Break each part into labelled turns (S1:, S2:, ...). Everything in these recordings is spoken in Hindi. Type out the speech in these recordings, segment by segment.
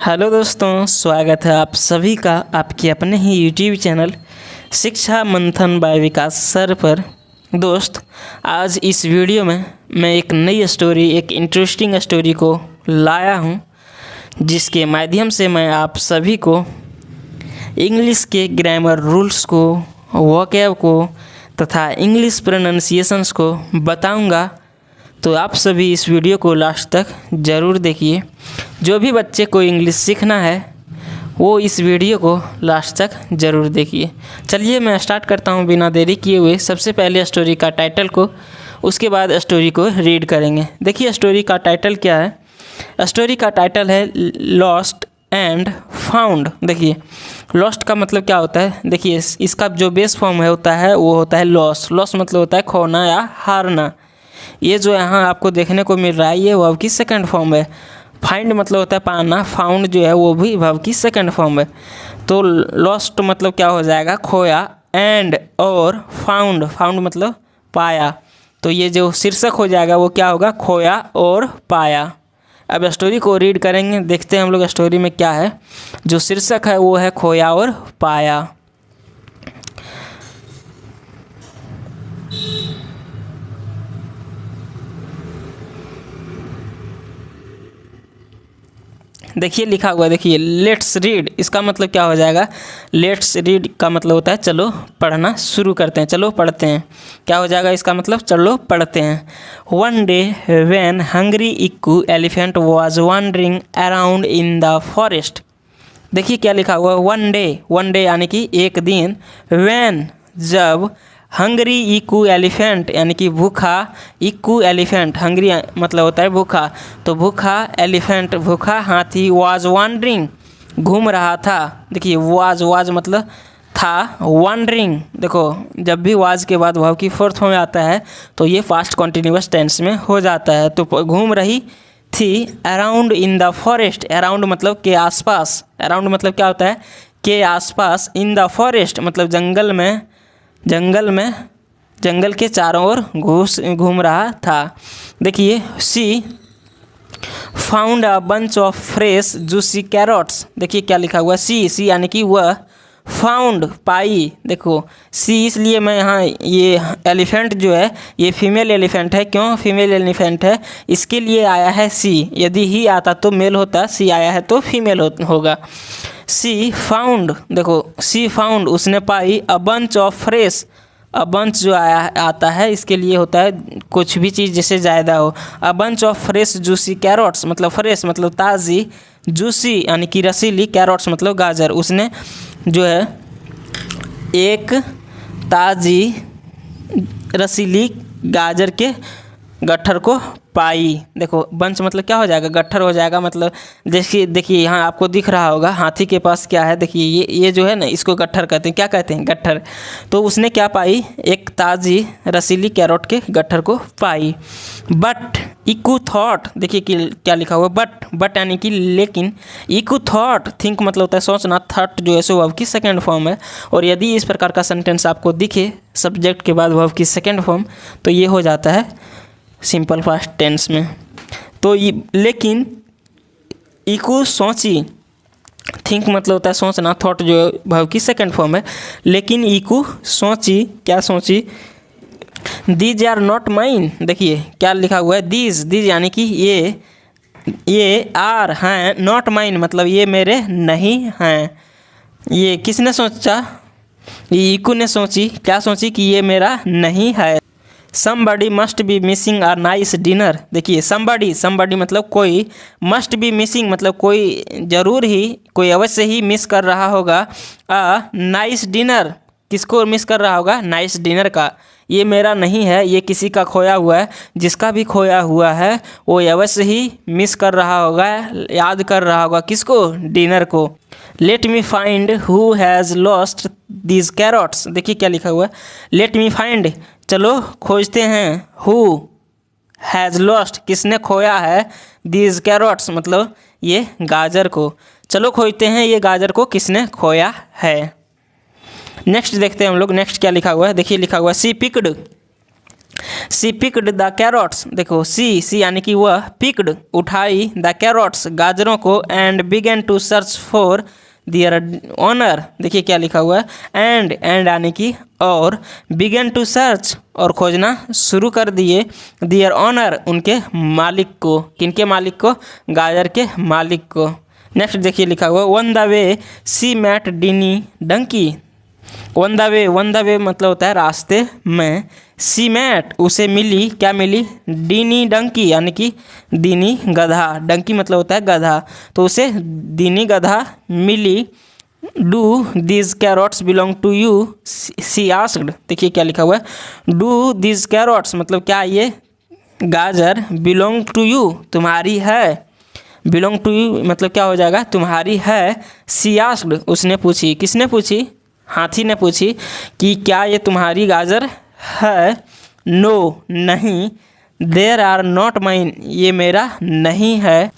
S1: हेलो दोस्तों, स्वागत है आप सभी का आपके अपने ही यूट्यूब चैनल शिक्षा मंथन बाय विकास सर पर। दोस्त, आज इस वीडियो में मैं एक नई स्टोरी, एक इंटरेस्टिंग स्टोरी को लाया हूं, जिसके माध्यम से मैं आप सभी को इंग्लिश के ग्रामर रूल्स को, वोकैब को तथा इंग्लिश प्रोनाउंसिएशंस को बताऊंगा। तो आप सभी इस वीडियो को लास्ट तक ज़रूर देखिए। जो भी बच्चे को इंग्लिश सीखना है वो इस वीडियो को लास्ट तक ज़रूर देखिए। चलिए मैं स्टार्ट करता हूँ बिना देरी किए हुए। सबसे पहले स्टोरी का टाइटल को, उसके बाद स्टोरी को रीड करेंगे। देखिए स्टोरी का टाइटल क्या है। स्टोरी का टाइटल है लॉस्ट एंड फाउंड। देखिए लॉस्ट का मतलब क्या होता है। देखिए इसका जो बेस फॉर्म होता है वो होता है लॉस। लॉस मतलब होता है खोना या हारना। ये जो यहाँ आपको देखने को मिल रहा है ये वर्ब की सेकंड फॉर्म है। फाइंड मतलब होता है पाना। फाउंड जो है वो भी वर्ब की सेकंड फॉर्म है। तो लॉस्ट मतलब क्या हो जाएगा, खोया। एंड और फाउंड, फाउंड मतलब पाया। तो ये जो शीर्षक हो जाएगा वो क्या होगा, खोया और पाया। अब स्टोरी को रीड करेंगे, देखते हैं हम लोग स्टोरी में क्या है। जो शीर्षक है वो है खोया और पाया। देखिए लिखा हुआ, देखिए लेट्स रीड। इसका मतलब क्या हो जाएगा, लेट्स रीड का मतलब होता है चलो पढ़ना शुरू करते हैं, चलो पढ़ते हैं। क्या हो जाएगा इसका मतलब, चलो पढ़ते हैं। One day when hungry Ikku elephant was wandering around in the forest. देखिए क्या लिखा हुआ, वन डे, वन डे यानी कि एक दिन, व्हेन जब, हंग्री इक्कू एलिफेंट यानी कि भूखा, इक्कू एलिफेंट, हंग्री मतलब होता है भूखा, तो भूखा एलिफेंट भूखा हाथी, वाज वॉन्डरिंग घूम रहा था। देखिए वाज, वाज मतलब था, वॉन्डरिंग देखो जब भी वाज के बाद वर्ब की फोर्थ फॉर्म में आता है तो ये फास्ट कॉन्टिन्यूअस टेंस में हो जाता है। तो घूम रही थी around in the forest. Around मतलब के आसपास। अराउंड मतलब क्या होता है, के आसपास। इन द फॉरेस्ट मतलब जंगल में, जंगल में, जंगल के चारों ओर घूम रहा था। देखिए she found a bunch of fresh juicy carrots. देखिए क्या लिखा हुआ, सी, सी यानी कि वह, फाउंड पाई। देखो सी इसलिए मैं यहाँ, ये एलिफेंट जो है ये फीमेल एलिफेंट है। क्यों फीमेल एलिफेंट है, इसके लिए आया है सी। यदि ही आता तो मेल होता, सी आया है तो फीमेल होगा। सी फाउंड, देखो सी फाउंड उसने पाई, a bunch of fresh. A bunch जो आता है इसके लिए होता है कुछ भी चीज़ जैसे ज़्यादा हो। अ bunch of fresh juicy carrots मतलब फ्रेश मतलब ताज़ी, जूसी यानी कि रसीली, कैरोट्स मतलब गाजर। उसने जो है एक ताज़ी रसीली गाजर के गट्ठर को पाई। देखो बंच मतलब क्या हो जाएगा, गट्ठर हो जाएगा। मतलब देखिए यहाँ आपको दिख रहा होगा हाथी के पास क्या है। देखिए ये जो है ना इसको गट्ठर कहते हैं। क्या कहते हैं, गट्ठर। तो उसने क्या पाई, एक ताज़ी रसीली कैरोट के गट्ठर को पाई। बट इक्कू थॉट, देखिए कि क्या लिखा हुआ, बट, बट यानी कि लेकिन, इक्कू थॉट, थिंक मतलब होता है सोचना, थॉट जो है सो वर्ब की सेकेंड फॉर्म है। और यदि इस प्रकार का सेंटेंस आपको दिखे सब्जेक्ट के बाद वर्ब की सेकेंड फॉर्म, तो ये हो जाता है सिंपल पास्ट टेंस में। तो लेकिन इक्कू सोची, थिंक मतलब होता है सोचना, थॉट जो वर्ब की सेकंड फॉर्म है। लेकिन इक्कू सोची, क्या सोची, दीज आर नॉट माइन। देखिए क्या लिखा हुआ है, दीज, दीज यानी कि ये आर हैं, नॉट माइन मतलब ये मेरे नहीं हैं। ये किसने सोचा, इक्कू ने सोची, क्या सोची कि ये मेरा नहीं है। somebody must be missing a nice dinner। देखिए somebody, somebody मतलब कोई, must be missing मतलब कोई जरूर ही, कोई अवश्य ही मिस कर रहा होगा। a nice dinner, किसको मिस कर रहा होगा, नाइस डिनर का। ये मेरा नहीं है, ये किसी का खोया हुआ है। जिसका भी खोया हुआ है वो अवश्य ही मिस कर रहा होगा, याद कर रहा होगा किसको, डिनर को। Let me find who has lost these carrots. देखिए क्या लिखा हुआ है, लेट मी फाइंड, चलो खोजते हैं, हु हैज़ लॉस्ट किसने खोया है, दीज कैरोट्स मतलब ये गाजर को। चलो खोजते हैं ये गाजर को किसने खोया है। नेक्स्ट देखते हैं हम लोग, नेक्स्ट क्या लिखा हुआ है। देखिए लिखा हुआ है she picked, she picked the carrots, देखो सी यानी कि वह पिक्ड उठाई द कैरोट्स गाजरों को and began to search for their owner, देखिए क्या लिखा हुआ है एंड यानी कि और बिगेन टू सर्च और खोजना शुरू कर दिए दियर ऑनर उनके मालिक को, किनके मालिक को, गाजर के मालिक को। नेक्स्ट देखिए लिखा हुआ on the way she met Deeni donkey, on the way मतलब होता है रास्ते में, सी मैट उसे मिली, क्या मिली, डीनी डंकी यानी कि दीनी गधा, डंकी मतलब होता है गधा, तो उसे दीनी गधा मिली। Do these carrots belong to you she asked, देखिए क्या लिखा हुआ है डू दीज कैरोट्स मतलब क्या ये गाजर बिलोंग टू यू तुम्हारी है, बिलोंग टू यू मतलब क्या हो जाएगा तुम्हारी है। सी आस्क्ड उसने पूछी, किसने पूछी, हाथी ने पूछी कि क्या ये तुम्हारी गाजर है। नो नहीं, देर आर नॉट माइन ये मेरा नहीं है।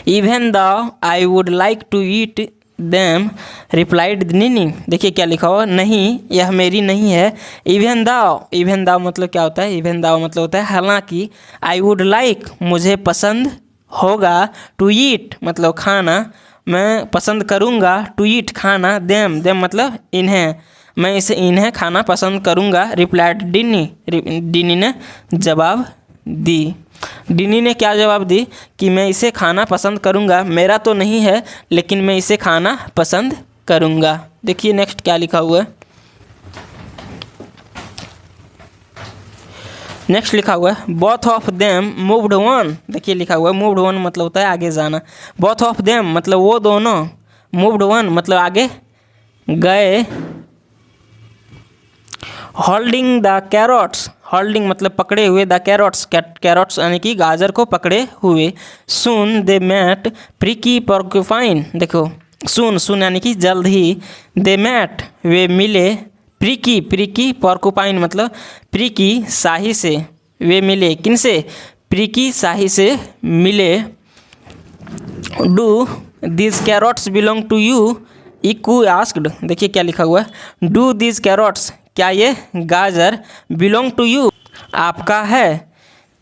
S1: Even though I would like to eat them replied Neeni, देखिए क्या लिखा हुआ नहीं यह मेरी नहीं है। इवन दाउ मतलब क्या होता है, इवन दाउ मतलब होता है हालांकि, आई वुड लाइक मुझे पसंद होगा, टू ईट मतलब खाना, मैं पसंद करूँगा, टू ईट खाना, देम मतलब इन्हें, मैं इसे इन्हें खाना पसंद करूँगा। रिप्लाइड डीनी ने जवाब दी, डीनी ने क्या जवाब दी कि मैं इसे खाना पसंद करूँगा, मेरा तो नहीं है लेकिन मैं इसे खाना पसंद करूँगा। देखिए नेक्स्ट क्या लिखा हुआ है, नेक्स्ट लिखा हुआ है both of them moved one, देखिए लिखा हुआ है मूव्ड वन मतलब होता है आगे जाना, बोथ ऑफ देम मतलब वो दोनों, मूव्ड वन मतलब आगे गए। होल्डिंग द कैरोट्स, होल्डिंग मतलब पकड़े हुए, द कैरोट्स यानी कि गाजर को पकड़े हुए। सून दे मैट प्रिकी पोर्क्यूपाइन, देखो सून यानी कि जल्द ही, दे मैट वे मिले, प्रिकी पोर्क्यूपाइन मतलब प्रिकी शाही से, वे मिले किनसे, प्रिकी शाही से मिले। Do this carrots belong to you इकू आस्क्ड, देखिए क्या लिखा हुआ है डू दिस कैरोट्स क्या ये गाजर बिलोंग टू यू आपका है।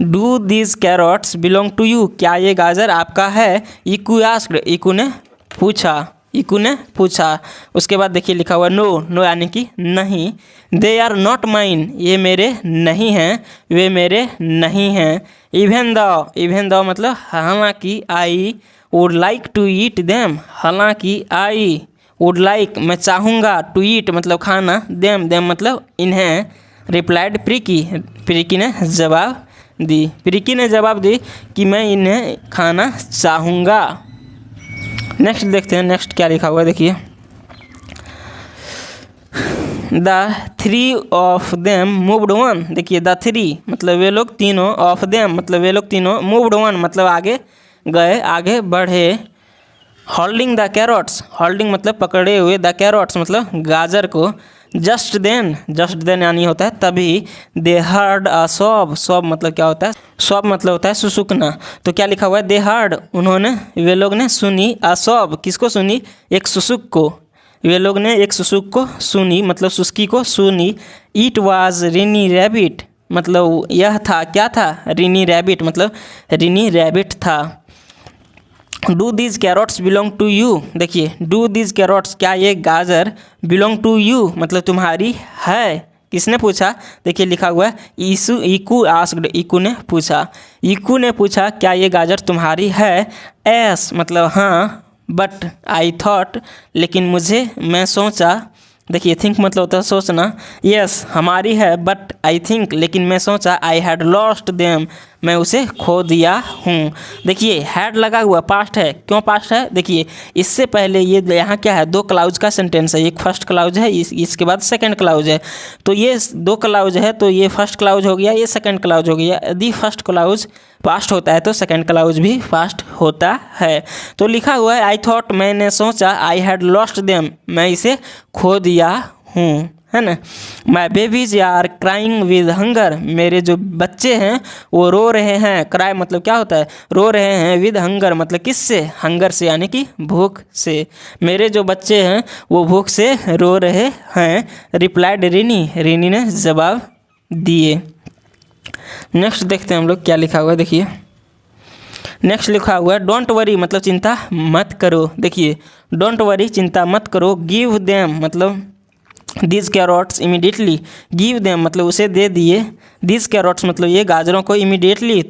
S1: Do this carrots belong to you क्या ये गाजर आपका है। इकू आस्क्ड इकू ने पूछा। उसके बाद देखिए लिखा हुआ नो यानी कि नहीं। दे आर नॉट माइन ये मेरे नहीं हैं, वे मेरे नहीं हैं। इवन दाउ मतलब हालांकि, I would like to eat them हालांकि, आई वुड लाइक मैं चाहूँगा, टू ईट मतलब खाना, देम मतलब इन्हें। रिप्लाइड प्रिकी ने जवाब दी कि मैं इन्हें खाना चाहूँगा। नेक्स्ट देखते हैं नेक्स्ट क्या लिखा हुआ है, देखिए the three of them moved one, देखिए द थ्री मतलब वे लोग तीनों, ऑफ देम मतलब वे लोग तीनों, मूव्ड वन मतलब आगे गए, आगे बढ़े। होल्डिंग द कैरोट्स, होल्डिंग मतलब पकड़े हुए, द कैरोट्स मतलब गाजर को। जस्ट देन यानी होता है तभी। दे हर्ड अ सॉब मतलब क्या होता है, सॉब मतलब होता है सुसुकना। तो क्या लिखा हुआ है, दे हर्ड उन्होंने, वे लोग ने सुनी, अ सॉब किसको सुनी, एक सुसुक को, वे लोग ने एक सुसुक को सुनी मतलब सुस्की को सुनी। इट वाज रिनी रैबिट मतलब यह था, क्या था, रिनी रैबिट मतलब रिनी रैबिट था। Do these carrots belong to you, देखिए डू दीज कैरोट्स क्या ये गाजर बिलोंग टू यू मतलब तुम्हारी है, किसने पूछा, देखिए लिखा हुआ है इकू आस्क्ड इकू ने पूछा क्या ये गाजर तुम्हारी है। एस मतलब हाँ, बट आई थॉट लेकिन मैं सोचा, देखिए थिंक मतलब होता है सोचना। यस हमारी है, बट आई थिंक लेकिन मैं सोचा, आई हैड लॉस्ट देम मैं उसे खो दिया हूँ। देखिए हैड लगा हुआ पास्ट है, क्यों पास्ट है, देखिए इससे पहले ये यहाँ क्या है, दो क्लाउज का सेंटेंस है, एक फर्स्ट क्लाउज है, इसके बाद सेकंड क्लाउज है। तो ये दो क्लाउज है तो ये फर्स्ट क्लाउज हो गया, ये सेकंड क्लाउज हो गया। यदि फर्स्ट क्लाउज पास्ट होता है तो सेकंड क्लाउज भी पास्ट होता है। तो लिखा हुआ है आई थॉट मैंने सोचा, आई हैड लॉस्ट देम मैं इसे खो दिया हूँ, है ना। My babies are crying with hunger मेरे जो बच्चे हैं वो रो रहे हैं। क्राई मतलब क्या होता है, रो रहे हैं। विद हंगर मतलब किससे, हंगर से यानी कि भूख से। मेरे जो बच्चे हैं वो भूख से रो रहे हैं। रिप्लाइड रिनी ने जवाब दिए। नेक्स्ट देखते हैं हम लोग क्या लिखा हुआ है। देखिए नेक्स्ट लिखा हुआ है डोंट वरी मतलब चिंता मत करो। देखिए डोंट वरी चिंता मत करो, गिव देम मतलब this carrots immediately, give them मतलब उसे दे दिए, दिस कैरोट्स मतलब ये गाजरों को इमीडिएटली